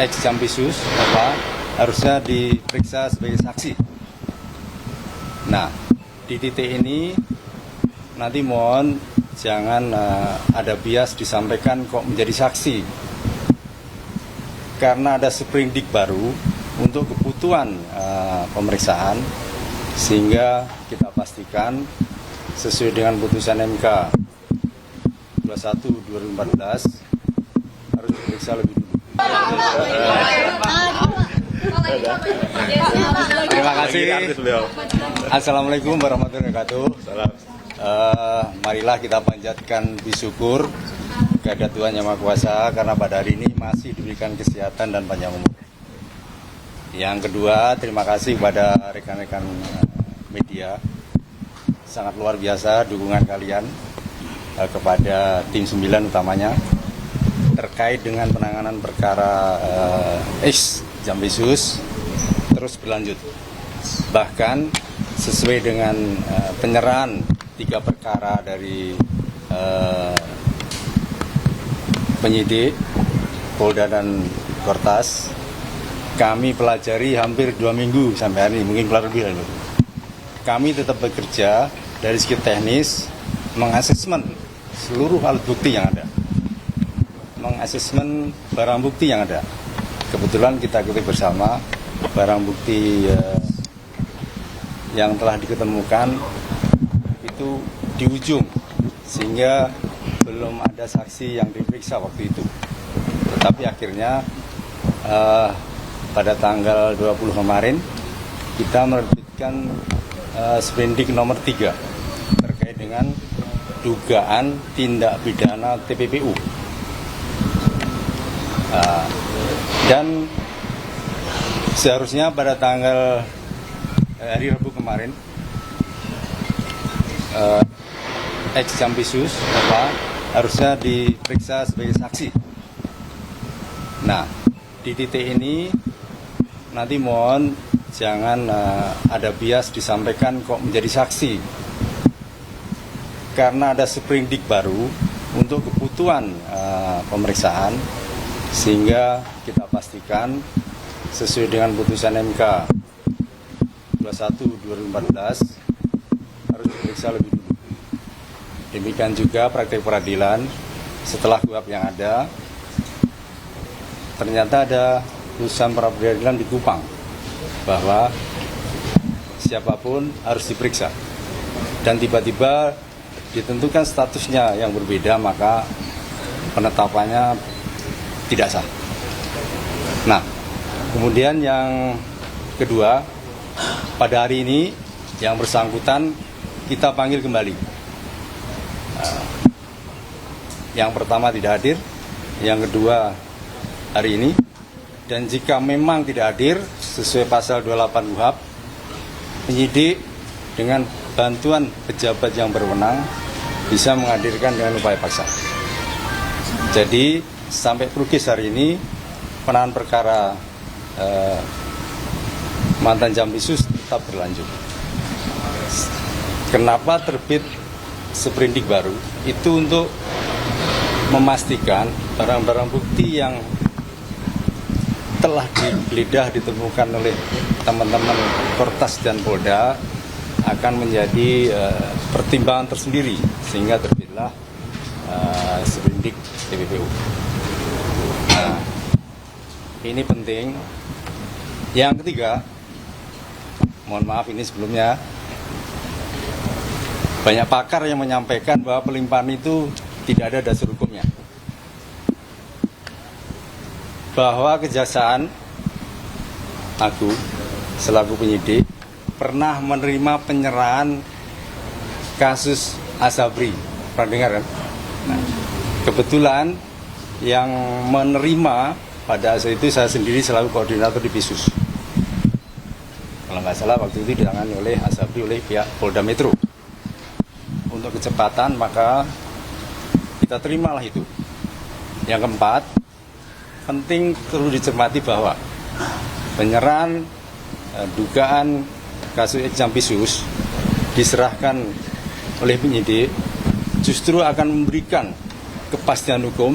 ex Jampisus harusnya diperiksa sebagai saksi. Nah, di titik ini nanti mohon jangan ada bias disampaikan kok menjadi saksi, karena ada sprindik baru untuk kebutuhan pemeriksaan, sehingga kita pastikan sesuai dengan putusan MK 21/2014 harus diperiksa lebih dulu. Terima kasih. Assalamualaikum warahmatullahi wabarakatuh. Marilah kita panjatkan puji syukur kepada Tuhan Yang Maha Kuasa karena pada hari ini masih diberikan kesehatan dan panjang umur. Yang kedua, terima kasih kepada rekan-rekan media. Sangat luar biasa dukungan kalian kepada tim 9 utamanya terkait dengan penanganan perkara ex Jampisus terus berlanjut. Bahkan sesuai dengan penyerahan 3 perkara dari penyidik Polda dan Kortas, kami pelajari hampir 2 minggu sampai hari ini, mungkin keluar lebih lalu. Kami tetap bekerja dari segi teknis, mengasesmen seluruh alat bukti yang ada, mengasesmen barang bukti yang ada. Kebetulan kita ketahui bersama barang bukti yang telah diketemukan itu di ujung, sehingga belum ada saksi yang diperiksa waktu itu. Tetapi akhirnya pada tanggal 20 kemarin kita menerbitkan sprindik nomor 3 terkait dengan dugaan tindak pidana TPPU. Dan seharusnya pada tanggal hari Rabu kemarin ex Jampisus harusnya diperiksa sebagai saksi. Nah, di titik ini nanti mohon jangan ada bias disampaikan kok menjadi saksi, karena ada sprindik baru untuk kebutuhan pemeriksaan, sehingga kita pastikan sesuai dengan putusan MK 21/2014 harus diperiksa lebih dulu. Demikian juga praktek peradilan setelah kuhap yang ada, ternyata ada putusan peradilan di Kupang bahwa siapapun harus diperiksa, dan tiba-tiba ditentukan statusnya yang berbeda, maka penetapannya tidak sah. Nah, kemudian yang kedua, pada hari ini yang bersangkutan kita panggil kembali. Yang pertama tidak hadir, yang kedua hari ini, dan jika memang tidak hadir sesuai pasal 28 KUHP, penyidik dengan bantuan pejabat yang berwenang bisa menghadirkan dengan upaya paksa. Jadi sampai Prugis hari ini penanganan perkara mantan Jampisus tetap berlanjut. Kenapa terbit sprindik baru? Itu untuk memastikan barang-barang bukti yang telah digeledah ditemukan oleh teman-teman Kortas dan Polda akan menjadi pertimbangan tersendiri, sehingga terbitlah sprindik TPPU. Nah, ini penting. Yang ketiga, mohon maaf ini sebelumnya, banyak pakar yang menyampaikan bahwa pelimpahan itu tidak ada dasar hukumnya, bahwa Kejaksaan Agung selaku penyidik pernah menerima penyerahan kasus Asabri. Pernah dengar kan? Nah, kebetulan yang menerima pada saat itu saya sendiri selaku koordinator di Pisus. Kalau nggak salah waktu itu ditangani oleh Asabri oleh pihak Polda Metro. Untuk kecepatan maka kita terimalah itu. Yang keempat, penting perlu dicermati bahwa penyerahan dugaan kasus Jampisus diserahkan oleh penyidik justru akan memberikan kepastian hukum,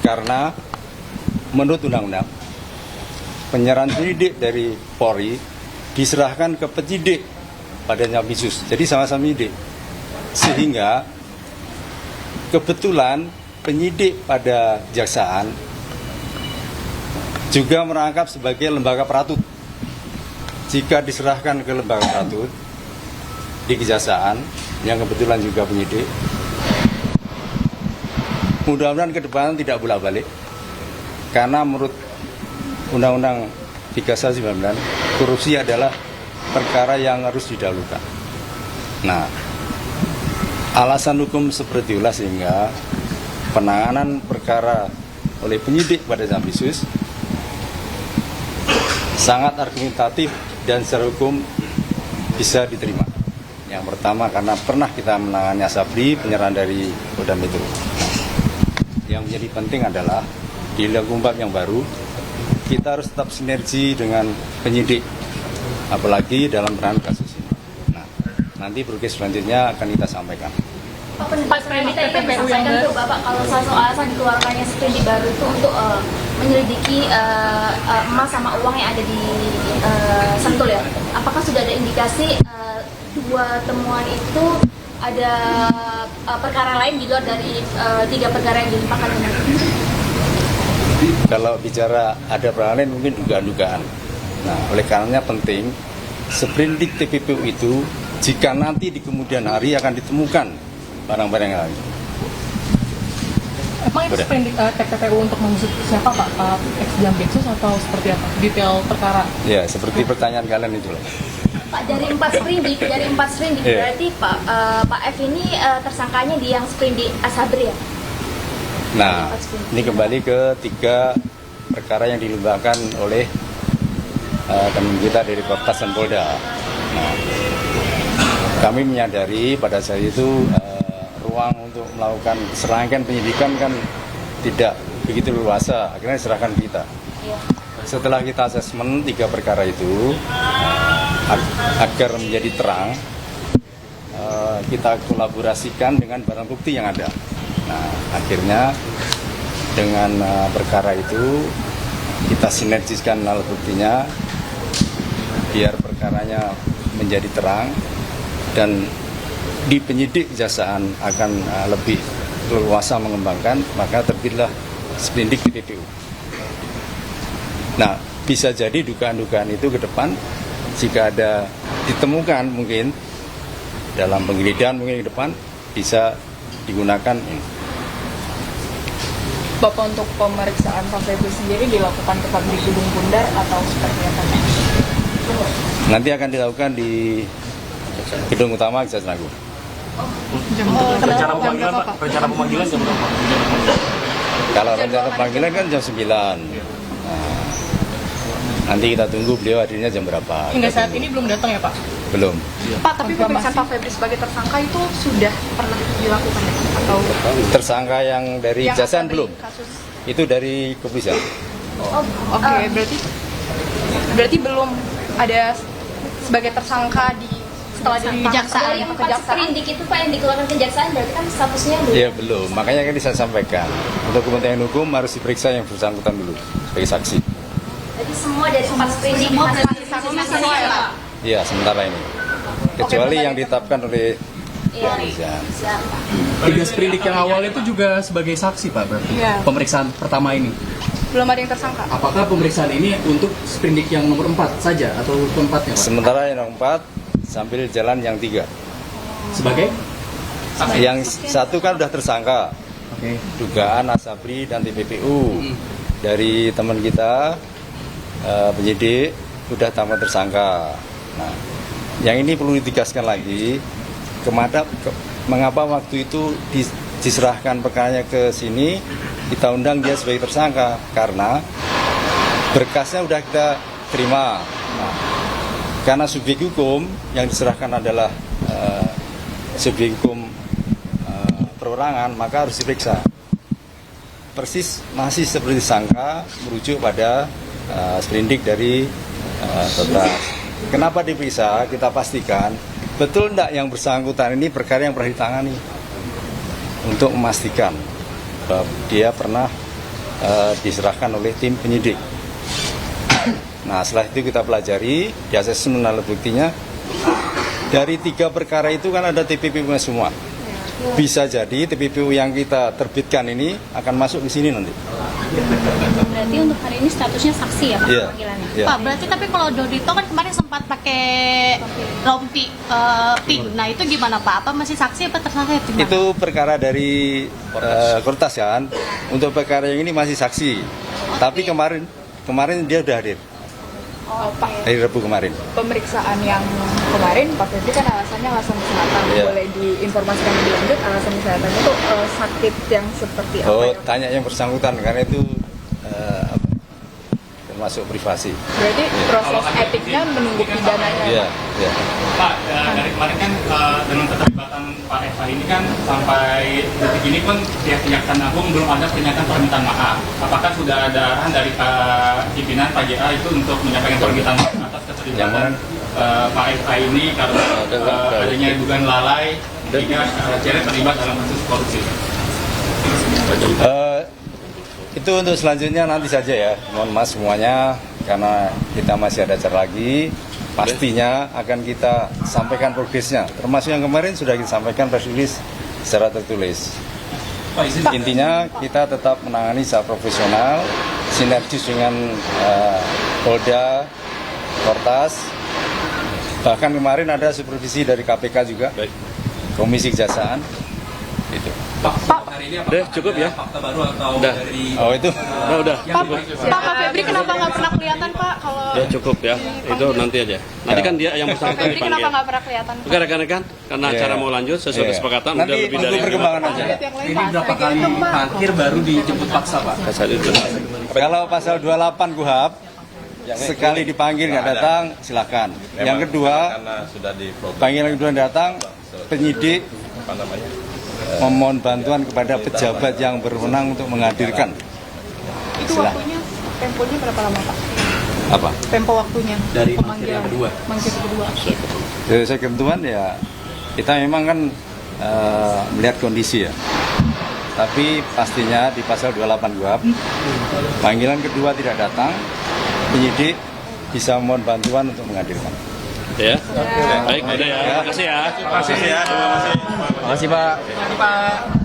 karena menurut undang-undang penyerahan penyidik dari Polri diserahkan ke penyidik pada Jampisus. Jadi sama-sama penyidik. Sehingga kebetulan penyidik pada Kejaksaan juga merangkap sebagai lembaga peratut. Jika diserahkan ke lembaga peratut di Kejaksaan, yang kebetulan juga penyidik, mudah-mudahan ke depan tidak bolak-balik. Karena menurut Undang-Undang 31/99, korupsi adalah perkara yang harus didahulukan. Nah, alasan hukum seperti itulah sehingga penanganan perkara oleh penyidik pada Jampisus sangat argumentatif dan secara hukum bisa diterima. Yang pertama karena pernah kita menangani Asabri, penyerahan dari Polda Metro. Yang menjadi penting adalah di lingkungan yang baru kita harus tetap sinergi dengan penyidik, apalagi dalam penanganan kasus ini. Nah, nanti progres selanjutnya akan kita sampaikan. Pak Sprindik tadi disampaikan tuh Bapak kalau salah satu alasan dikeluarkannya sprindik baru itu untuk menyelidiki emas sama uang yang ada di Sentul ya. Apakah sudah ada indikasi dua temuan itu ada perkara lain di luar dari 3 perkara yang dilimpahkan ini? Kalau bicara ada perkara lain mungkin dugaan-dugaan. Nah, oleh karenanya penting sprindik TPPU itu jika nanti di kemudian hari akan ditemukan barang-barang yang lain. Emang itu sprindik TPPU untuk mengusut siapa Pak? Ex-Jampisus atau seperti apa? Detail perkara? Ya, seperti pertanyaan kalian itu loh. Pak, dari 4 sprindik Yeah. berarti Pak F ini tersangkanya di yang sprindik Asabri ya? Nah, ini kembali ke 3 perkara yang dilimpahkan oleh teman kita dari Korpas dan Polda. Nah, kami menyadari pada saat itu ruang untuk melakukan serangkaian penyidikan kan tidak begitu luasa, akhirnya diserahkan kita. Setelah kita asesmen 3 perkara itu, agar menjadi terang, kita kolaborasikan dengan barang bukti yang ada. Nah, akhirnya dengan perkara itu kita sinergiskan alat buktinya biar perkaranya menjadi terang dan di penyidik Kejaksaan akan lebih leluasa mengembangkan, maka terbitlah sprindik TPPU. Nah, bisa jadi dugaan-dugaan itu ke depan jika ada ditemukan mungkin dalam penggeledahan mungkin ke depan bisa digunakan ini. Bapak untuk pemeriksaan Pak Febri sendiri dilakukan tetap di Gedung Bundar atau seperti apa? Nanti akan dilakukan di gedung utama Kejaksaan Agung. Rencana pemanggilan Pak? Rencana pemanggilan jam berapa? Kalau rencana pemanggilan kan jam 9. Nah, nanti kita tunggu beliau hadirnya jam berapa. Hingga saat ini belum datang ya Pak? Belum. Pak, tapi pemeriksaan Pak Febri sebagai tersangka itu sudah pernah dilakukan ya? Atau Tersangka yang dari yang Kejaksaan ada di belum? kasus? Itu dari kepolisian. Oke, berarti belum ada sebagai tersangka di setelah dari Kejaksaan. Dari Kejaksaan. 4 sprindik itu Pak yang dikeluarkan Kejaksaan berarti kan statusnya belum? Ya belum, makanya kan saya sampaikan untuk kepentingan hukum harus diperiksa yang bersangkutan dulu sebagai saksi. Jadi semua dari 4 sprindik semua ya Pak? Iya sementara ini, kecuali yang ditetapkan oleh Iya, kepolisian. bisa Pak. 3 sprindik yang awal itu juga sebagai saksi Pak berarti? Iya. Pemeriksaan pertama ini. Belum ada yang tersangka. Apakah pemeriksaan ini untuk sprindik yang nomor 4 saja atau keempatnya Pak? Sementara yang nomor 4 sambil jalan yang 3. Sebagai? Yang 1 kan sudah tersangka, Oke. dugaan Asabri dan TPPU dari teman kita penyidik sudah tambah tersangka. Nah, yang ini perlu ditegaskan lagi, mengapa waktu itu diserahkan perkaranya ke sini, kita undang dia sebagai tersangka karena berkasnya sudah kita terima. Nah, karena subjek hukum yang diserahkan adalah subjek hukum perorangan, maka harus diperiksa. Persis masih seperti sangka merujuk pada sprindik dari Totras. Kenapa diperiksa? Kita pastikan betul tidak yang bersangkutan ini perkara yang pernah ditangani untuk memastikan bahwa dia pernah diserahkan oleh tim penyidik. Nah setelah itu kita pelajari, di asesmen alat buktinya, dari 3 perkara itu kan ada TPPU semua. Bisa jadi TPPU yang kita terbitkan ini akan masuk di sini nanti. Berarti untuk hari ini statusnya saksi ya Pak Iya. panggilannya? Iya. Pak, berarti tapi kalau Dodito kan kemarin sempat pakai rompi pink. Nah, itu gimana Pak? Apa masih saksi apa tersangka itu gimana? Itu perkara dari Kortas kan. Untuk perkara yang ini masih saksi. Tapi kemarin dia udah hadir. Oh, Pak, Hari Rabu kemarin. pemeriksaan yang kemarin Pak Febri kan alasannya alasan kesehatan. Iya. Boleh diinformasikan lebih lanjut alasan kesehatan itu sakit yang seperti apa? Oh, ya? tanya yang bersangkutan karena itu apa, termasuk privasi. Berarti proses etiknya menunggu pidananya. Iya, iya. Pak, dari kemarin kan dengan keterlibatan Pak Eva ini kan sampai detik ini pun pihak Kejaksaan Agung belum ada pernyataan permintaan maaf. Apakah sudah ada arahan dari Pak pimpinan Pak JA itu untuk menyampaikan permintaan maaf atas keterlibatan Pak Eva ini karena adanya dugaan lalai hingga Ceret terlibat dalam kasus korupsi? Itu untuk selanjutnya nanti saja ya. Mohon maaf semuanya karena kita masih ada acara lagi. Pastinya akan kita sampaikan progresnya. Termasuk yang kemarin sudah kita sampaikan press release secara tertulis. Intinya kita tetap menangani secara profesional, sinergis dengan Polda, Kortas. Bahkan kemarin ada supervisi dari KPK juga, Komisi Kejaksaan. Itu. Hari ini Udah, cukup ya? fakta baru atau Udah. dari Oh itu. Udah. Pak Febri kenapa nggak pernah kelihatan Pak kalau Ya cukup ya. Itu nanti aja. Nanti kan dia yang bersangkutan Febri kenapa dipanggil. nggak pernah kelihatan? Oke rekan-rekan, karena Iya. acara mau lanjut sesuai Iya. kesepakatan Nanti udah lebih tunggu dari perkembangan aja. Ini berapa kali parkir baru dijemput paksa Pak? Saat itu. Kalau pasal 28 KUHP sekali dipanggil nggak datang silakan. Yang kedua, panggilan kedua datang penyidik memohon bantuan kepada pejabat yang berwenang untuk menghadirkan. Itu waktunya, temponya berapa lama Pak? Apa? Tempo waktunya Dari pemanggilan manggil yang kedua. Manggil kedua. Dari saya ketentuan ya kita memang kan melihat kondisi ya. Tapi pastinya di pasal 28 KUHP panggilan kedua tidak datang, penyidik bisa mohon bantuan untuk menghadirkan. Ya. Baik, udah ya. Terima kasih ya. Terima kasih Pak.